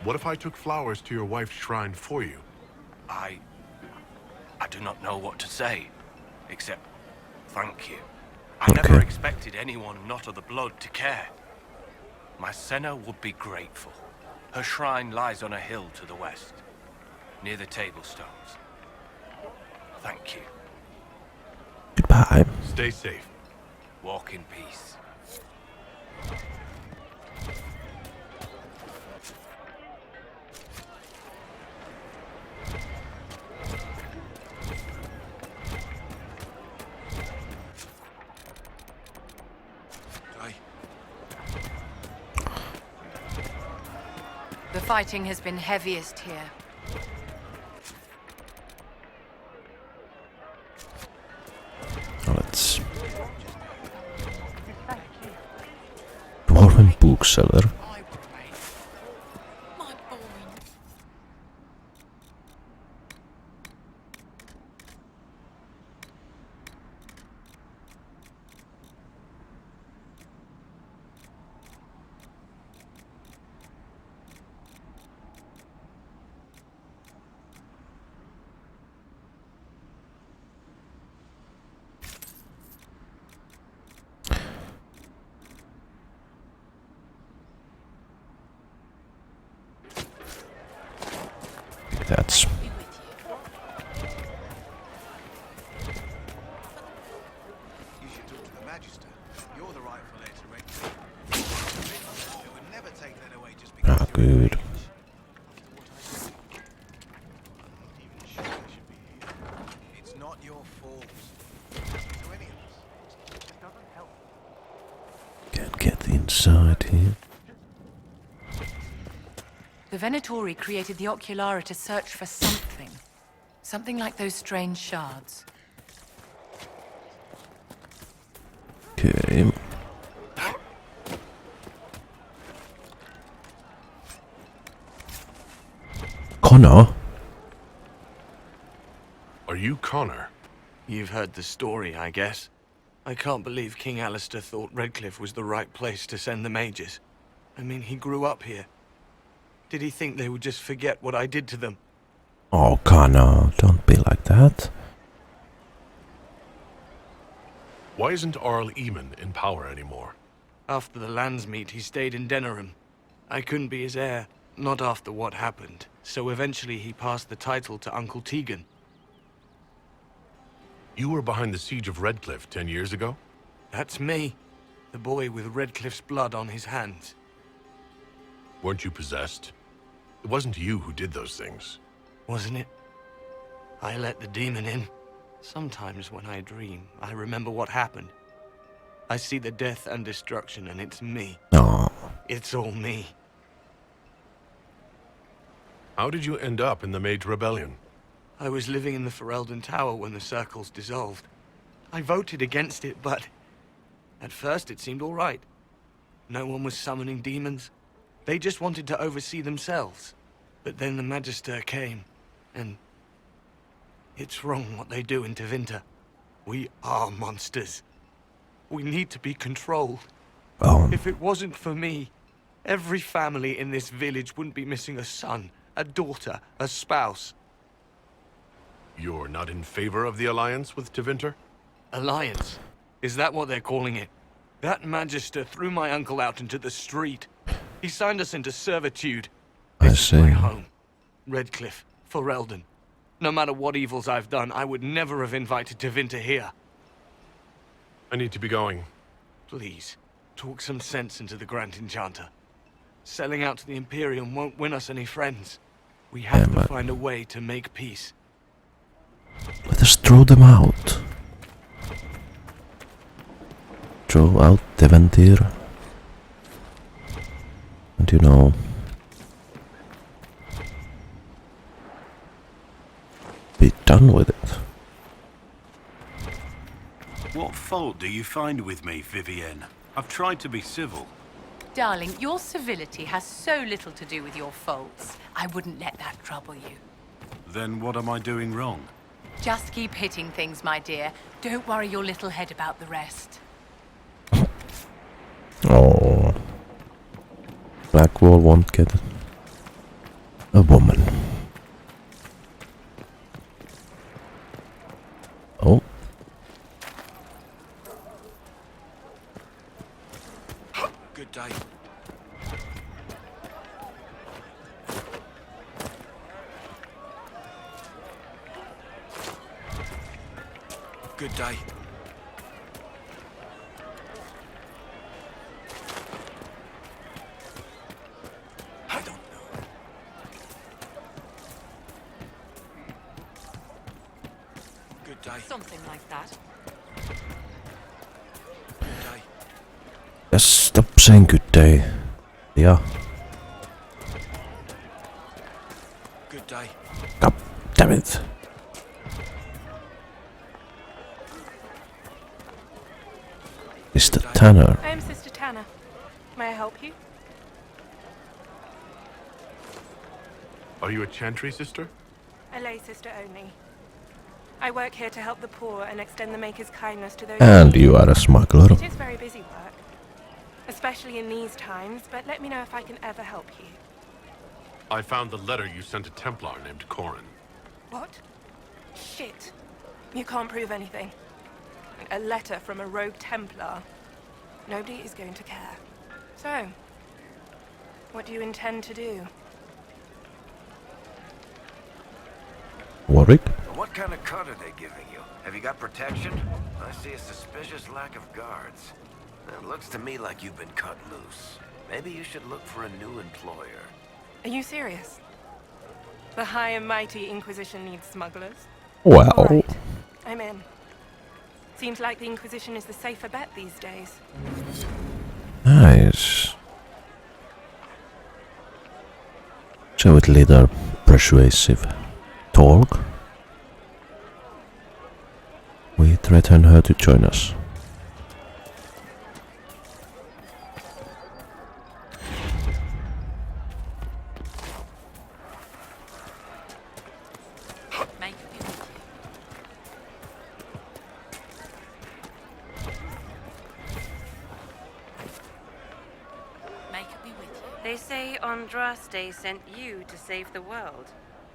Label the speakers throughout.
Speaker 1: What if I took flowers to your wife's shrine for you?
Speaker 2: I do not know what to say, except thank you. I never expected anyone not of the blood to care. My Senna would be grateful. Her shrine lies on a hill to the west, near the tablstones. Thank you.
Speaker 3: Goodbye.
Speaker 1: Stay safe.
Speaker 2: Walk in peace.
Speaker 4: The fighting has been heaviest here.
Speaker 3: Let's... Dwarven bookseller. That's...
Speaker 5: You should talk to the Magister. You're the rightful heir to Redcliffe. They would never take that away just because
Speaker 3: Ah, good.
Speaker 5: it's not your fault. To any of us. It doesn't help.
Speaker 3: Can't get inside here.
Speaker 4: The Venatori created the Oculara to search for something. Something like those strange shards.
Speaker 3: Okay. Connor?
Speaker 1: Are you Connor?
Speaker 2: You've heard the story, I guess. I can't believe King Alistair thought Redcliffe was the right place to send the mages. I mean, he grew up here. Did he think they would just forget what I did to them?
Speaker 3: Oh, Connor, don't be like that.
Speaker 1: Why isn't Arl Eamon in power anymore?
Speaker 2: After the lands meet, he stayed in Denerim. I couldn't be his heir, not after what happened. So eventually he passed the title to Uncle Tegan.
Speaker 1: You were behind the siege of Redcliffe 10 years ago?
Speaker 2: That's me. The boy with Redcliffe's blood on his hands.
Speaker 1: Weren't you possessed? It wasn't you who did those things.
Speaker 2: Wasn't it? I let the demon in. Sometimes when I dream, I remember what happened. I see the death and destruction, and it's me.
Speaker 3: Oh,
Speaker 2: It's all me.
Speaker 1: How did you end up in the Mage Rebellion?
Speaker 2: I was living in the Ferelden Tower when the circles dissolved. I voted against it, but... at first it seemed all right. No one was summoning demons. They just wanted to oversee themselves. But then the Magister came, and... it's wrong what they do in Tevinter. We are monsters. We need to be controlled. If it wasn't for me, every family in this village wouldn't be missing a son, a daughter, a spouse.
Speaker 1: You're not in favor of the alliance with Tevinter?
Speaker 2: Alliance? Is that what they're calling it? That Magister threw my uncle out into the street. He signed us into servitude.
Speaker 3: I
Speaker 2: This is my
Speaker 3: see.
Speaker 2: home. Redcliffe, Ferelden. No matter what evils I've done, I would never have invited Tevinter here.
Speaker 1: I need to be going.
Speaker 2: Please, talk some sense into the Grand Enchanter. Selling out to the Imperium won't win us any friends. We have to
Speaker 3: but-
Speaker 2: find a way to make peace.
Speaker 3: let us throw them out. Throw out Tevinter. And you know... be done with it.
Speaker 6: What fault do you find with me, Vivienne? I've tried to be civil.
Speaker 4: Darling, your civility has so little to do with your faults. I wouldn't let that trouble you.
Speaker 6: Then what am I doing wrong?
Speaker 4: Just keep hitting things, my dear. Don't worry your little head about the rest.
Speaker 3: Oh. Blackwall won't get A woman. Oh,
Speaker 5: Good day. Good day. I don't know. Good day.
Speaker 4: Something like that.
Speaker 5: Good day.
Speaker 3: just stop saying good day. Yeah.
Speaker 5: Good day.
Speaker 3: God damn it. Mr. Tanner.
Speaker 7: I am Sister Tanner. May I help you?
Speaker 1: Are you a Chantry sister?
Speaker 7: A lay sister only. I work here to help the poor and extend the Maker's kindness to those
Speaker 3: And
Speaker 7: in need.
Speaker 3: you are a smuggler.
Speaker 7: It is very busy work, especially in these times, but let me know if I can ever help you.
Speaker 1: I found the letter you sent a Templar named Corin.
Speaker 7: What? Shit. You can't prove anything. A letter from a rogue Templar. Nobody is going to care. So, what do you intend to do?
Speaker 3: Warwick?
Speaker 8: What kind of cut are they giving you? Have you got protection? I see a suspicious lack of guards. It looks to me like you've been cut loose. Maybe you should look for a new employer.
Speaker 7: Are you serious? The high and mighty Inquisition needs smugglers?
Speaker 3: Well,
Speaker 7: All right, I'm in. Seems like the Inquisition is the safer bet these days.
Speaker 3: nice. So with little persuasive talk, we threaten her to join us.
Speaker 4: Make it be with you. Make it be with you.
Speaker 9: They say Andraste sent you to save the world.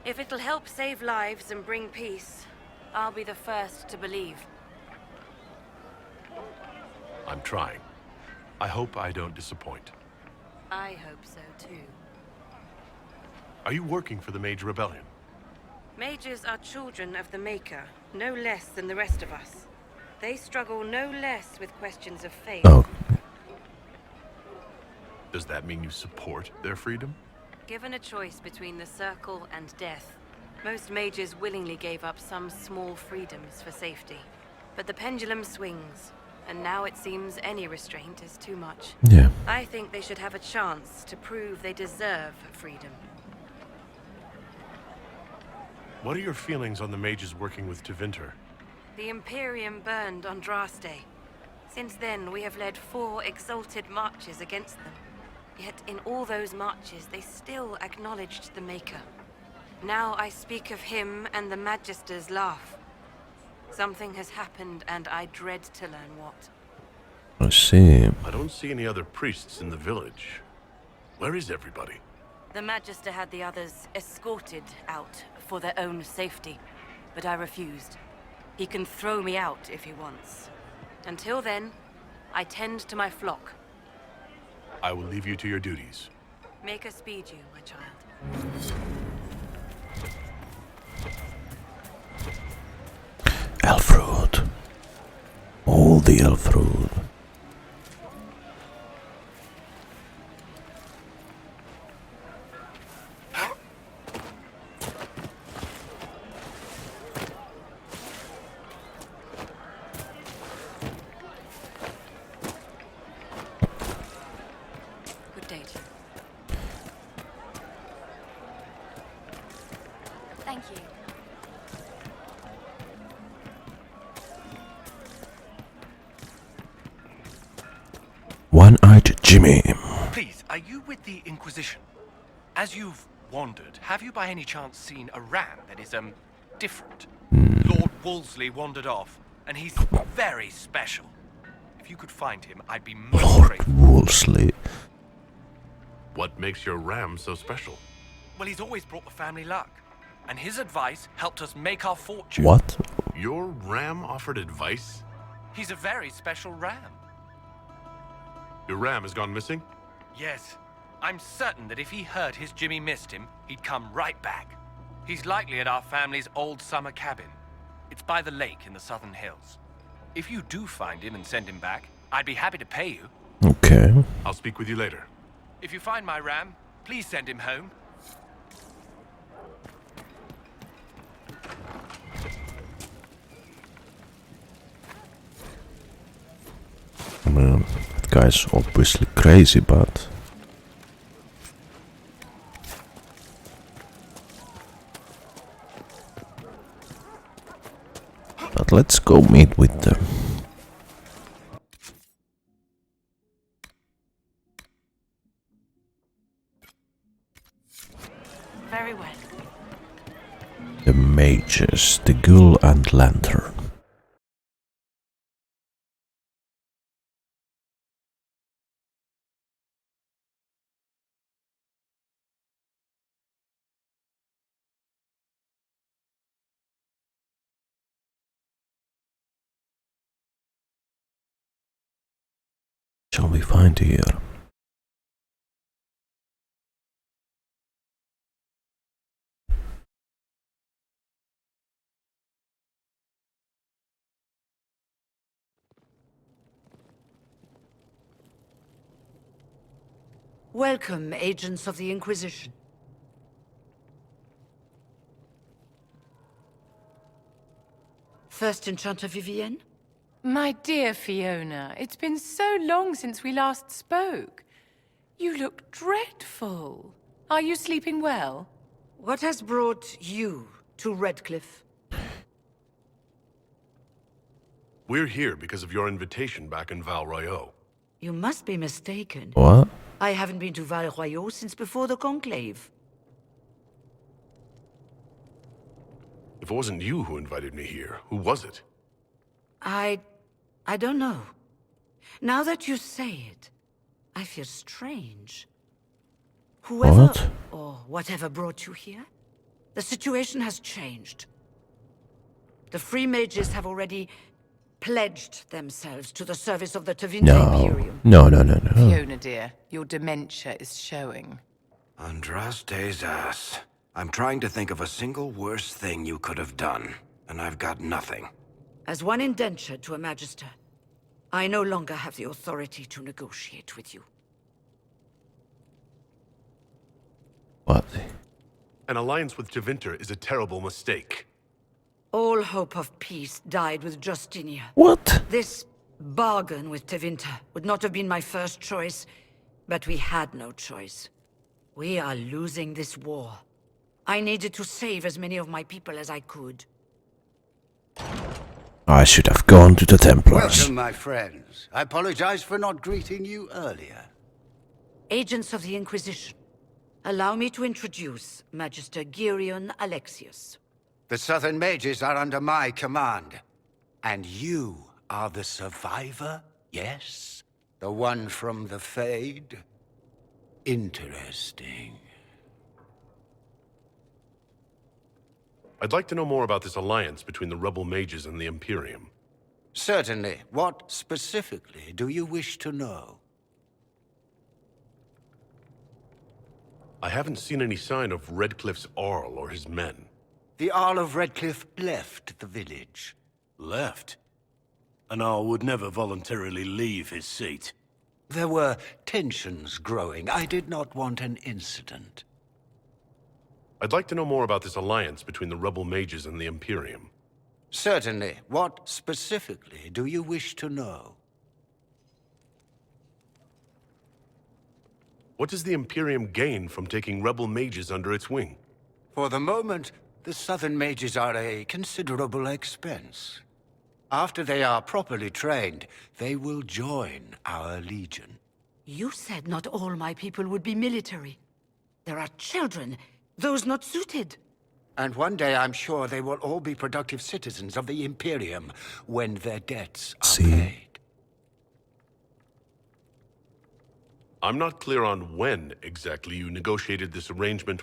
Speaker 9: If it'll help save lives and bring peace, I'll be the first to believe.
Speaker 1: I'm trying. I hope I don't disappoint.
Speaker 9: I hope so too.
Speaker 1: Are you working for the Mage Rebellion?
Speaker 9: Mages are children of the Maker, no less than the rest of us. They struggle no less with questions of faith.
Speaker 3: Oh,
Speaker 1: Does that mean you support their freedom?
Speaker 9: Given a choice between the Circle and death, most mages willingly gave up some small freedoms for safety. But the pendulum swings, and now it seems any restraint is too much.
Speaker 3: yeah.
Speaker 9: I think they should have a chance to prove they deserve freedom.
Speaker 1: What are your feelings on the mages working with Tevinter?
Speaker 9: The Imperium burned Andraste. Since then, we have led 4 exalted marches against them. Yet in all those marches, they still acknowledged the Maker. Now I speak of him and the Magisters laugh. Something has happened, and I dread to learn what.
Speaker 3: I see.
Speaker 1: I don't see any other priests in the village. Where is everybody?
Speaker 9: The Magister had the others escorted out for their own safety, but I refused. He can throw me out if he wants. Until then, I tend to my flock.
Speaker 1: I will leave you to your duties.
Speaker 9: Make us speed you, my child.
Speaker 3: Elfrood. All the Elfrood.
Speaker 9: Good day to you.
Speaker 7: Thank you.
Speaker 3: One-eyed Jimmy.
Speaker 10: Please, are you with the Inquisition? As you've wandered, have you by any chance seen a ram that is, different? Lord Wolseley wandered off, and he's very special. If you could find him, I'd be most
Speaker 3: Lord
Speaker 10: grateful.
Speaker 3: Wolseley.
Speaker 1: What makes your ram so special?
Speaker 10: Well, he's always brought the family luck. And his advice helped us make our fortune.
Speaker 3: What?
Speaker 1: Your ram offered advice?
Speaker 10: He's a very special ram.
Speaker 1: Your ram has gone missing?
Speaker 10: Yes. I'm certain that if he heard his Jimmy missed him, he'd come right back. He's likely at our family's old summer cabin. It's by the lake in the southern hills. If you do find him and send him back, I'd be happy to pay you.
Speaker 3: Okay.
Speaker 1: I'll speak with you later.
Speaker 10: If you find my ram, please send him home.
Speaker 3: Man, that guy's obviously crazy, but... But let's go meet with them.
Speaker 4: Very well.
Speaker 3: The mages, the ghoul and lantern. Shall we find here?
Speaker 11: Welcome, agents of the Inquisition. First Enchanter Vivienne?
Speaker 4: My dear Fiona, it's been so long since we last spoke. You look dreadful. Are you sleeping well?
Speaker 11: What has brought you to Redcliffe?
Speaker 1: We're here because of your invitation back in Val Royeaux.
Speaker 11: You must be mistaken.
Speaker 3: What?
Speaker 11: I haven't been to Val Royeaux since before the Conclave.
Speaker 1: If it wasn't you who invited me here, who was it?
Speaker 11: I don't know. Now that you say it, I feel strange. Whoever
Speaker 3: What?
Speaker 11: or whatever brought you here, the situation has changed. The Free Mages have already pledged themselves to the service of the Tevinter Imperium.
Speaker 3: No.
Speaker 4: Fiona, dear, your dementia is showing.
Speaker 8: Andraste's ass. I'm trying to think of a single worse thing you could have done, and I've got nothing.
Speaker 11: As one indentured to a Magister, I no longer have the authority to negotiate with you.
Speaker 3: What?
Speaker 1: An alliance with Tevinter is a terrible mistake.
Speaker 11: All hope of peace died with Justinia.
Speaker 3: What?
Speaker 11: This bargain with Tevinter would not have been my first choice, but we had no choice. We are losing this war. I needed to save as many of my people as I could.
Speaker 3: I should have gone to the Templars.
Speaker 12: Welcome, my friends. I apologize for not greeting you earlier.
Speaker 11: Agents of the Inquisition, allow me to introduce Magister Gearion Alexius.
Speaker 12: The Southern Mages are under my command. And you are the survivor, yes? The one from the Fade? Interesting.
Speaker 1: I'd like to know more about this alliance between the rebel mages and the Imperium.
Speaker 12: Certainly. What specifically do you wish to know?
Speaker 1: I haven't seen any sign of Redcliffe's Arl or his men.
Speaker 12: The Arl of Redcliffe left the village.
Speaker 6: Left? An Arl would never voluntarily leave his seat.
Speaker 12: There were tensions growing. I did not want an incident.
Speaker 1: I'd like to know more about this alliance between the rebel mages and the Imperium.
Speaker 12: Certainly. What specifically do you wish to know?
Speaker 1: What does the Imperium gain from taking rebel mages under its wing?
Speaker 12: For the moment, the Southern Mages are a considerable expense. After they are properly trained, they will join our legion.
Speaker 11: You said not all my people would be military. There are children, those not suited.
Speaker 12: And one day I'm sure they will all be productive citizens of the Imperium when their debts are paid.
Speaker 1: I'm not clear on when exactly you negotiated this arrangement